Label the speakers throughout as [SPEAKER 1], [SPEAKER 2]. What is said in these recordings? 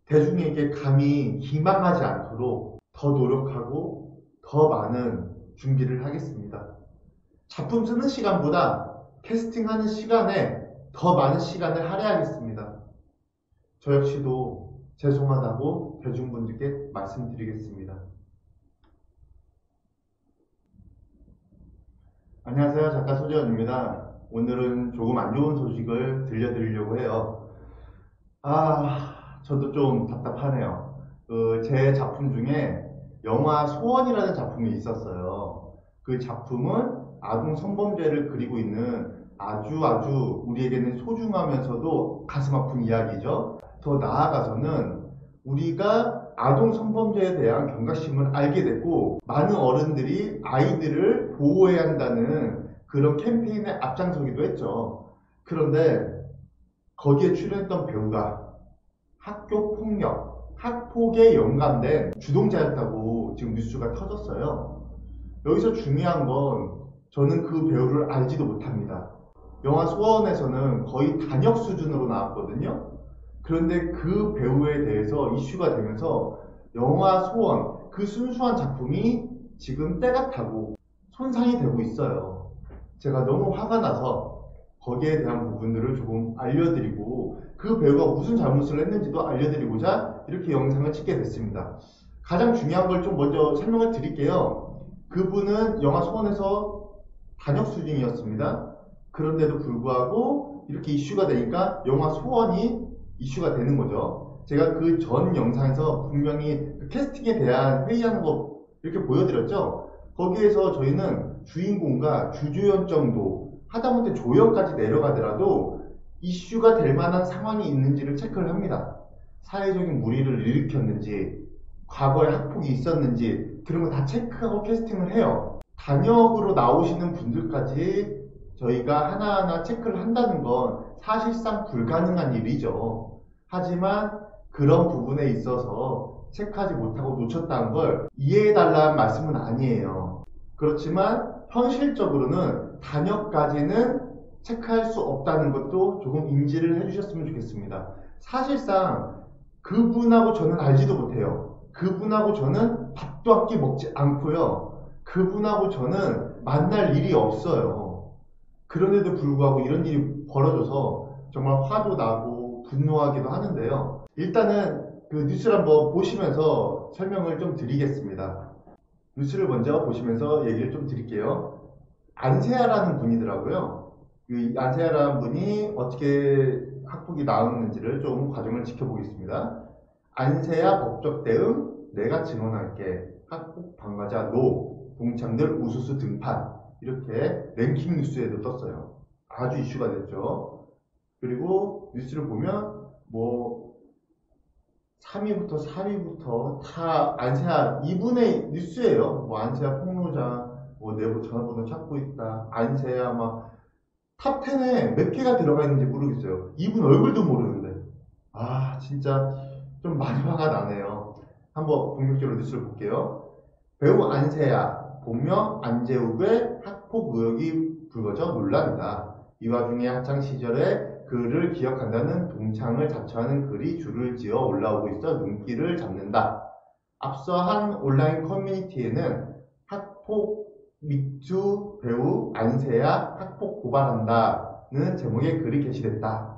[SPEAKER 1] 대중에게 감히 기망하지 않도록 더 노력하고 더 많은 준비를 하겠습니다. 작품 쓰는 시간보다 캐스팅하는 시간에 더 많은 시간을 할애하겠습니다. 저 역시도 죄송하다고 대중분들께 말씀드리겠습니다. 안녕하세요. 작가 소재원입니다. 오늘은 조금 안 좋은 소식을 들려드리려고 해요. 저도 좀 답답하네요. 제 작품 중에 영화 소원이라는 작품이 있었어요. 그 작품은 아동 성범죄를 그리고 있는 아주 우리에게는 소중하면서도 가슴 아픈 이야기죠. 더 나아가서는 우리가 아동 성범죄에 대한 경각심을 알게 됐고, 많은 어른들이 아이들을 보호해야 한다는 그런 캠페인에 앞장서기도 했죠. 그런데 거기에 출연했던 배우가 학교 폭력, 학폭에 연관된 주동자였다고 지금 뉴스가 터졌어요. 여기서 중요한 건 저는 그 배우를 알지도 못합니다. 영화 소원에서는 거의 단역 수준으로 나왔거든요. 그런데 그 배우에 대해서 이슈가 되면서 영화 소원, 그 순수한 작품이 지금 때가 타고 손상이 되고 있어요. 제가 너무 화가 나서 거기에 대한 부분들을 조금 알려드리고, 그 배우가 무슨 잘못을 했는지도 알려드리고자 이렇게 영상을 찍게 됐습니다. 가장 중요한 걸 좀 먼저 설명을 드릴게요. 그분은 영화 소원에서 단역 수준이었습니다. 그런데도 불구하고 이렇게 이슈가 되니까 영화 소원이 이슈가 되는 거죠. 제가 그 전 영상에서 분명히 그 캐스팅에 대한 회의하는 거 이렇게 보여드렸죠. 거기에서 저희는 주인공과 주조연 정도, 하다못해 조연까지 내려가더라도 이슈가 될 만한 상황이 있는지를 체크를 합니다. 사회적인 물의를 일으켰는지, 과거에 학폭이 있었는지, 그런 거 다 체크하고 캐스팅을 해요. 단역으로 나오시는 분들까지 저희가 하나하나 체크를 한다는 건 사실상 불가능한 일이죠. 하지만 그런 부분에 있어서 체크하지 못하고 놓쳤다는 걸 이해해달라는 말씀은 아니에요. 그렇지만 현실적으로는 단역까지는 체크할 수 없다는 것도 조금 인지를 해주셨으면 좋겠습니다. 사실상 그분하고 저는 알지도 못해요. 그분하고 저는 밥도 한 끼 먹지 않고요. 그분하고 저는 만날 일이 없어요. 그런데도 불구하고 이런 일이 벌어져서 정말 화도 나고 분노하기도 하는데요. 일단은 그 뉴스를 한번 보시면서 설명을 좀 드리겠습니다. 뉴스를 먼저 보시면서 얘기를 좀 드릴게요. 안세아라는 분이더라고요. 그 안세아라는 분이 어떻게 학폭이 나왔는지를 좀 과정을 지켜보겠습니다. 안세아 법적 대응, 내가 증언할게, 학폭 방과자 노, 동창들 우수수 등판, 이렇게 랭킹 뉴스에도 떴어요. 아주 이슈가 됐죠. 그리고 뉴스를 보면 3위부터 4위부터 다 안세아 이분의 뉴스예요. 안세아 폭로자, 내부 전화번호 찾고 있다, 안세아 탑 10에 몇 개가 들어가 있는지 모르겠어요. 이분 얼굴도 모르는데. 진짜 좀 많이 화가 나네요. 한번 본격적으로 뉴스를 볼게요. 배우 안세아, 본명 안재욱의 학폭 의혹이 불거져 논란이다. 이 와중에 학창 시절에 그를 기억한다는 동창을 자처하는 글이 줄을 지어 올라오고 있어 눈길을 잡는다. 앞서 한 온라인 커뮤니티에는 학폭 미투 배우 안세아 학폭 고발한다는 제목의 글이 게시됐다.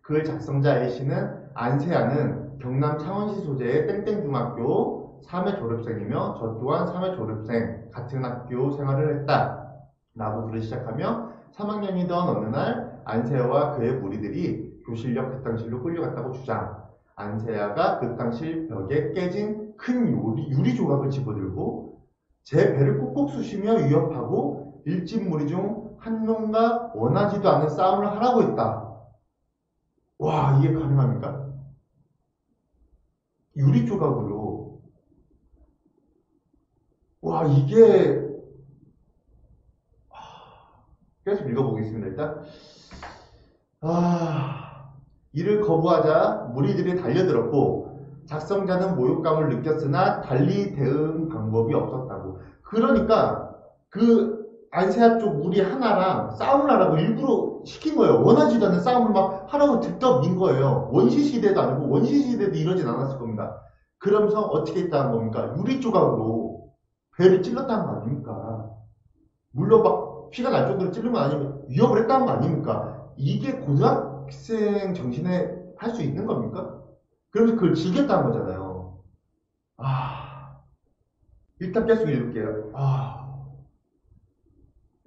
[SPEAKER 1] 글 작성자 A씨는 안세아는 경남 창원시 소재의 땡땡중학교 3회 졸업생이며 저 또한 3회 졸업생, 같은 학교 생활을 했다 라고 글을 시작하며 3학년이던 어느 날 안세아와 그의 무리들이 교실역 극당실로 끌려갔다고 주장. 안세아가 극당실 벽에 깨진 큰 유리 조각을 집어들고 제 배를 꾹꾹 쑤시며 위협하고 일진 무리 중 한 놈과 원하지도 않은 싸움을 하라고 했다. 와, 이게 가능합니까? 유리 조각으로. 와, 이게 계속 읽어보겠습니다. 일단 이를 거부하자 무리들이 달려들었고 작성자는 모욕감을 느꼈으나 달리 대응 방법이 없었다고. 그러니까 그 안세아 쪽 우리 하나랑 싸움을 하라고 일부러 시킨 거예요. 원하지도 않는 싸움을 막 하라고 들떠 민 거예요. 원시시대도 아니고 원시시대도 이러진 않았을 겁니다. 그러면서 어떻게 했다는 겁니까? 유리조각으로 배를 찔렀다는 거 아닙니까? 물론 막 피가 날 정도로 찔른 건 아니면 위협을 했다는 거 아닙니까? 이게 고등학생 정신에 할 수 있는 겁니까? 그러면서 그걸 즐겼다는 거잖아요. 일단 계속 읽을게요.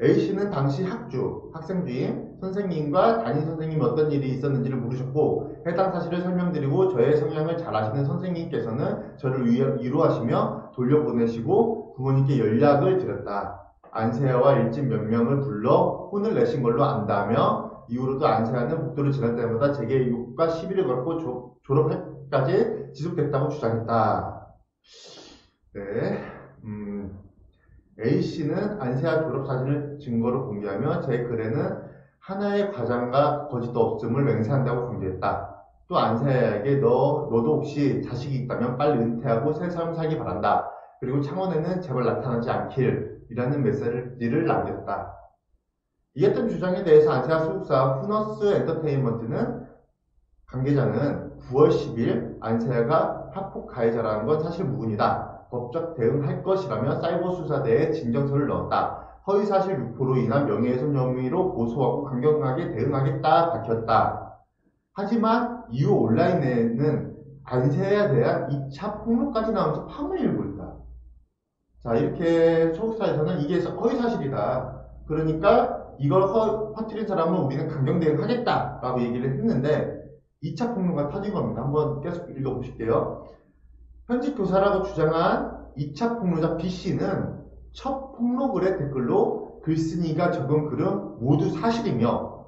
[SPEAKER 1] A씨는 당시 학생 주임 선생님과 담임 선생님이 어떤 일이 있었는지를 물으셨고 해당 사실을 설명드리고 저의 성향을 잘 아시는 선생님께서는 저를 위로하시며 돌려보내시고 부모님께 연락을 드렸다. 안세아와 일진 몇 명을 불러 혼을 내신 걸로 안다며 이후로도 안세아는 복도를 지날 때마다 제게 욕과 시비를 걸고 졸업할까지 지속됐다고 주장했다. 네. A씨는 안세아 졸업 사진을 증거로 공개하며 제 글에는 하나의 과장과 거짓도 없음을 맹세한다고 강조했다. 또 안세아에게 너도 혹시 자식이 있다면 빨리 은퇴하고 새 삶 살기 바란다. 그리고 창원에는 제발 나타나지 않길이라는 메시지를 남겼다. 이랬던 주장에 대해서 안세아 소속사 후너스 엔터테인먼트는 관계자는 9월 10일 안세아가 학폭 가해자라는 건 사실 무근이다. 법적 대응할 것이라며 사이버수사대에 진정서를 넣었다. 허위사실 유포로 인한 명예훼손 혐의로 고소하고 강경하게 대응하겠다 밝혔다. 하지만 이후 온라인에는 안세아에 대한 2차 폭로까지 나오면서 파문이 일고 있다. 자, 이렇게 소속사에서는 이게 허위사실이다. 그러니까 이걸 퍼뜨린 사람은 우리는 강경 대응하겠다 라고 얘기를 했는데 2차 폭로가 터진 겁니다. 한번 계속 읽어보실게요. 현직 교사라고 주장한 2차 폭로자 B씨는 첫 폭로글의 댓글로 글쓴이가 적은 글은 모두 사실이며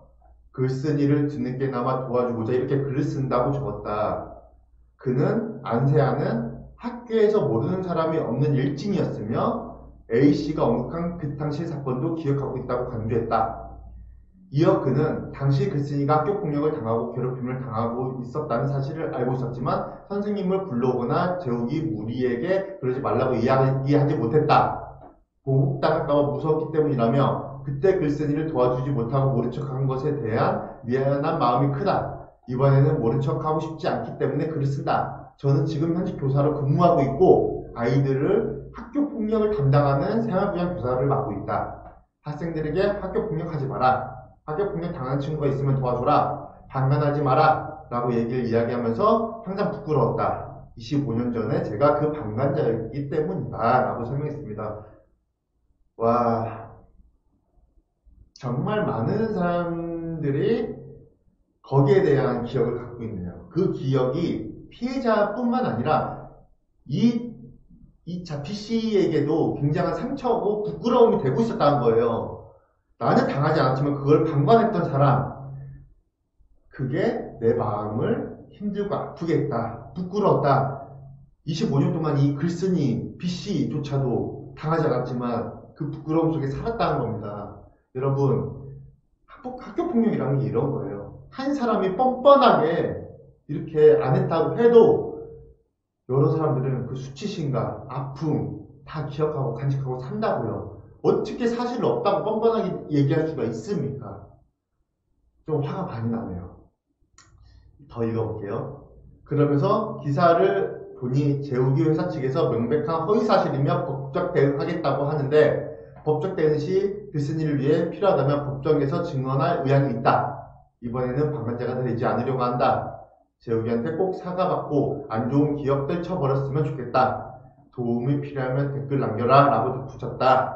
[SPEAKER 1] 글쓴이를 뒤늦게나마 도와주고자 이렇게 글을 쓴다고 적었다. 그는 안세아는 학교에서 모르는 사람이 없는 일진이었으며 A씨가 언급한 그 당시 사건도 기억하고 있다고 강조했다. 이어 그는 당시 글쓴이가 학교폭력을 당하고 괴롭힘을 당하고 있었다는 사실을 알고 있었지만 선생님을 불러오거나 재욱이 무리에게 그러지 말라고 이야기하지 못했다. 보복당할까봐 무서웠기 때문이라며 그때 글쓴이를 도와주지 못하고 모른 척한 것에 대한 미안한 마음이 크다. 이번에는 모른 척하고 싶지 않기 때문에 글을 쓴다. 저는 지금 현직 교사로 근무하고 있고 아이들을 학교폭력을 담당하는 생활부양 교사를 맡고 있다. 학생들에게 학교폭력하지 마라. 학교폭력 당하는 친구가 있으면 도와줘라. 방관하지 마라. 라고 얘기를 이야기하면서 항상 부끄러웠다. 25년 전에 제가 그 방관자였기 때문이다. 라고 설명했습니다. 와, 정말 많은 사람들이 거기에 대한 기억을 갖고 있네요. 그 기억이 피해자뿐만 아니라 이 PC에게도 굉장한 상처고 부끄러움이 되고 있었다는 거예요. 나는 당하지 않았지만 그걸 방관했던 사람, 그게 내 마음을 힘들고 아프게 했다. 부끄러웠다. 25년 동안 이 글쓴이 B씨조차도 당하지 않았지만 그 부끄러움 속에 살았다는 겁니다. 여러분, 학교폭력이라는 게 이런 거예요. 한 사람이 뻔뻔하게 이렇게 안 했다고 해도 여러 사람들은 그 수치심과 아픔 다 기억하고 간직하고 산다고요. 어떻게 사실 없다고 뻔뻔하게 얘기할 수가 있습니까? 좀 화가 많이 나네요. 더 읽어볼게요. 그러면서 기사를 보니 재욱이 회사 측에서 명백한 허위사실이며 법적 대응하겠다고 하는데 법적 대응 시 글쓴이를 위해 필요하다면 법정에서 증언할 의향이 있다. 이번에는 방관자가 되지 않으려고 한다. 재욱이한테 꼭 사과받고 안 좋은 기억 떨쳐버렸으면 좋겠다. 도움이 필요하면 댓글 남겨라 라고 덧붙였다.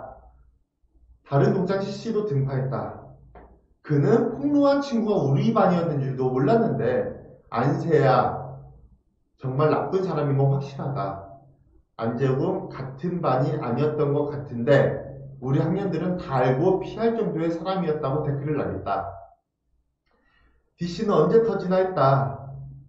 [SPEAKER 1] 다른 동창 CC도 등판했다. 그는 폭로한 친구가 우리 반이었는 줄도 몰랐는데 안세야 정말 나쁜 사람인 건 확실하다. 안재욱은 같은 반이 아니었던 것 같은데 우리 학년들은 다 알고 피할 정도의 사람이었다고 댓글을 남겼다. D씨는 언제 터지나 했다.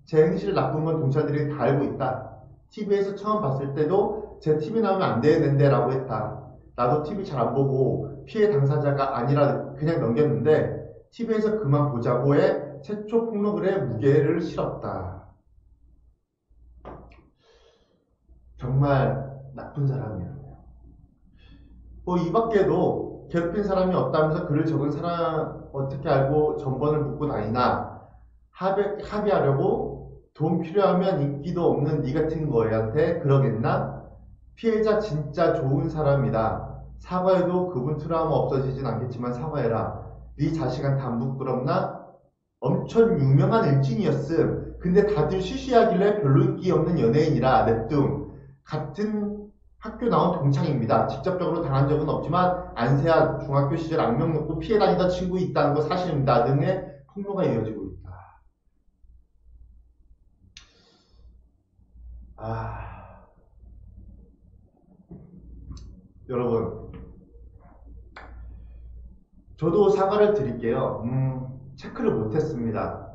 [SPEAKER 1] 제 행실 나쁜 건 동창들이 다 알고 있다. TV에서 처음 봤을 때도 제 TV 나오면 안 되는데 라고 했다. 나도 TV 잘 안 보고 피해 당사자가 아니라 그냥 넘겼는데 TV에서 그만 보자고의 최초 폭로글에 무게를 실었다. 정말 나쁜 사람이에요. 이 밖에도 괴롭힌 사람이 없다면서 글을 적은 사람 어떻게 알고 전번을 묻고 다니나. 합의하려고 돈 필요하면 인기도 없는 니 같은 거애한테 그러겠나? 피해자 진짜 좋은 사람이다. 사과해도 그분 트라우마 없어지진 않겠지만 사과해라. 네 자식한테 안 부끄럽나? 엄청 유명한 일진이었음. 근데 다들 쉬쉬하길래 별로 인기 없는 연예인이라 냅dum. 같은 학교 나온 동창입니다. 직접적으로 당한 적은 없지만 안세아 중학교 시절 악명 놓고 피해 다니던 친구 있다는 거 사실입니다. 등의 폭로가 이어지고 있다. 여러분, 저도 사과를 드릴게요. 체크를 못했습니다.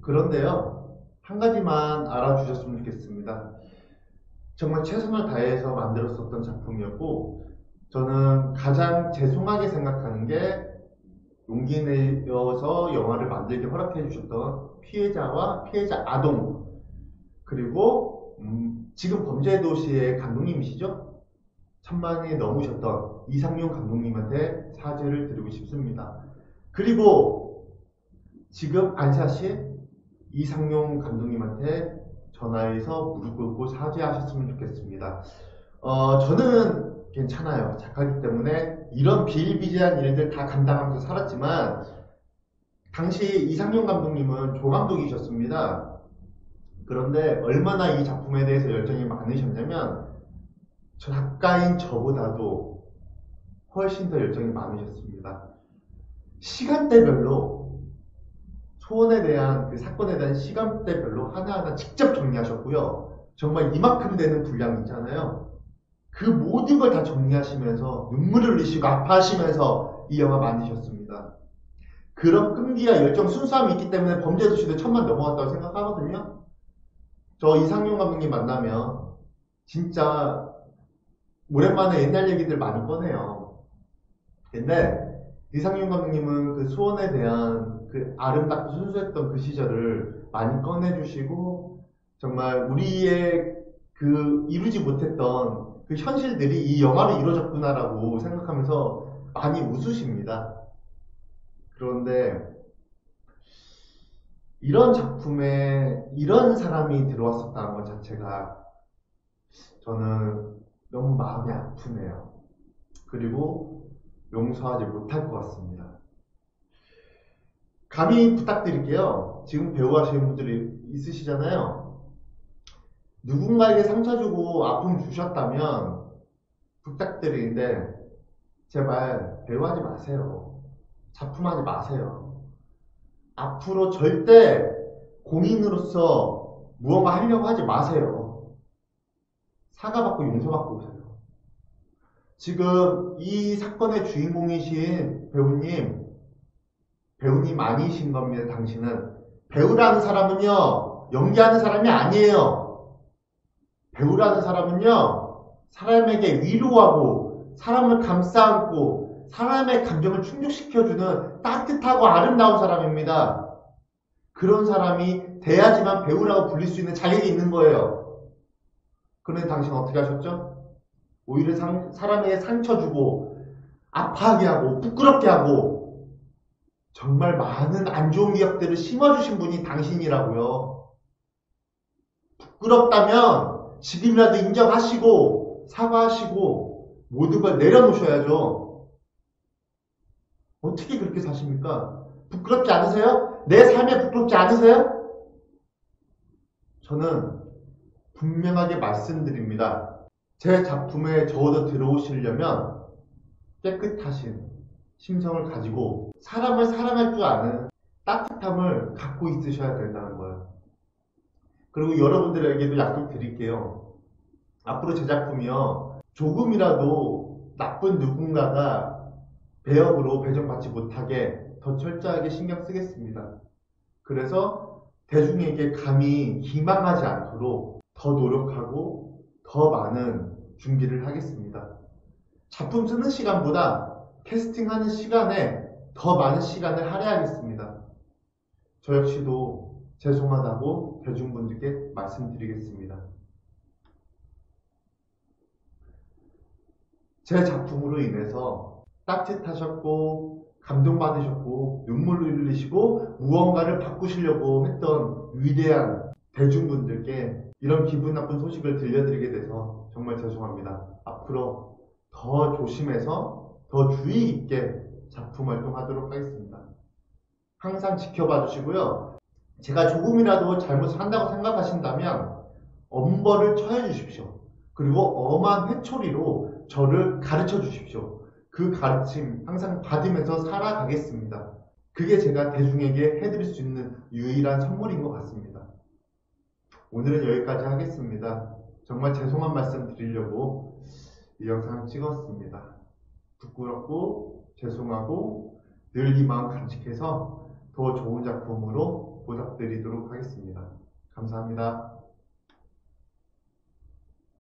[SPEAKER 1] 그런데요, 한 가지만 알아주셨으면 좋겠습니다. 정말 최선을 다해서 만들었었던 작품이었고, 저는 가장 죄송하게 생각하는 게 용기 내어서 영화를 만들게 허락해 주셨던 피해자와 피해자 아동, 그리고 지금 범죄도시의 감독님이시죠? 천만이 넘으셨던 이상용 감독님한테 사죄를 드리고 싶습니다. 그리고 지금 안사씨 이상용 감독님한테 전화해서 무릎 꿇고 사죄하셨으면 좋겠습니다. 저는 괜찮아요. 작가이기 때문에 이런 비일비재한 일들 다 감당하면서 살았지만 당시 이상용 감독님은 조감독이셨습니다. 그런데 얼마나 이 작품에 대해서 열정이 많으셨냐면 작가인 저보다도 훨씬 더 열정이 많으셨습니다. 시간대별로 소원에 대한 그 사건에 대한 시간대별로 하나하나 직접 정리하셨고요. 정말 이만큼 되는 분량 있잖아요. 그 모든 걸 다 정리하시면서 눈물을 흘리시고 아파하시면서 이 영화 만드셨습니다. 그런 끈기와 열정, 순수함이 있기 때문에 범죄도시도 1000만 넘어갔다고 생각하거든요. 저 이상용 감독님 만나면 진짜 오랜만에 옛날 얘기들 많이 꺼내요. 근데 이상용 감독님은 그 수원에 대한 그 아름답고 순수했던 그 시절을 많이 꺼내주시고 정말 우리의 그 이루지 못했던 그 현실들이 이 영화로 이루어졌구나라고 생각하면서 많이 웃으십니다. 그런데 이런 작품에 이런 사람이 들어왔었다는 것 자체가 저는 너무 마음이 아프네요. 그리고 용서하지 못할 것 같습니다. 감히 부탁드릴게요. 지금 배우 하시는 분들이 있으시잖아요. 누군가에게 상처 주고 아픔 주셨다면 부탁드리는데 제발 배우하지 마세요. 작품하지 마세요. 앞으로 절대 공인으로서 무언가 하려고 하지 마세요. 사과받고 용서받고 오세요. 지금 이 사건의 주인공이신 배우님 아니신 겁니다. 당신은. 배우라는 사람은요, 연기하는 사람이 아니에요. 배우라는 사람은요, 사람에게 위로하고, 사람을 감싸안고, 사람의 감정을 충족시켜주는 따뜻하고 아름다운 사람입니다. 그런 사람이 돼야지만 배우라고 불릴 수 있는 자격이 있는 거예요. 그런데 당신은 어떻게 하셨죠? 오히려 사람에게 상처 주고, 아파하게 하고, 부끄럽게 하고, 정말 많은 안 좋은 기억들을 심어주신 분이 당신이라고요. 부끄럽다면 지금이라도 인정하시고 사과하시고 모든 걸 내려놓으셔야죠. 어떻게 그렇게 사십니까? 부끄럽지 않으세요? 내 삶에 부끄럽지 않으세요? 저는 분명하게 말씀드립니다. 제 작품에 적어도 들어오시려면 깨끗하신 심성을 가지고 사람을 사랑할 줄 아는 따뜻함을 갖고 있으셔야 된다는 거예요. 그리고 여러분들에게도 약속드릴게요. 앞으로 제 작품이요, 조금이라도 나쁜 누군가가 배역으로 배정받지 못하게 더 철저하게 신경 쓰겠습니다. 그래서 대중에게 감히 기망하지 않도록 더 노력하고 더 많은 준비를 하겠습니다. 작품 쓰는 시간보다 캐스팅하는 시간에 더 많은 시간을 할애하겠습니다. 저 역시도 죄송하다고 대중분들께 말씀드리겠습니다. 제 작품으로 인해서 따뜻하셨고 감동받으셨고 눈물을 흘리시고 무언가를 바꾸시려고 했던 위대한 대중분들께 이런 기분 나쁜 소식을 들려드리게 돼서 정말 죄송합니다. 앞으로 더 조심해서 더 주의 있게 작품 활동하도록 하겠습니다. 항상 지켜봐 주시고요. 제가 조금이라도 잘못을 한다고 생각하신다면 엄벌을 처해 주십시오. 그리고 엄한 회초리로 저를 가르쳐 주십시오. 그 가르침 항상 받으면서 살아가겠습니다. 그게 제가 대중에게 해드릴 수 있는 유일한 선물인 것 같습니다. 오늘은 여기까지 하겠습니다. 정말 죄송한 말씀 드리려고 이 영상을 찍었습니다. 부끄럽고 죄송하고 늘 이 마음 간직해서 더 좋은 작품으로 보답드리도록 하겠습니다. 감사합니다.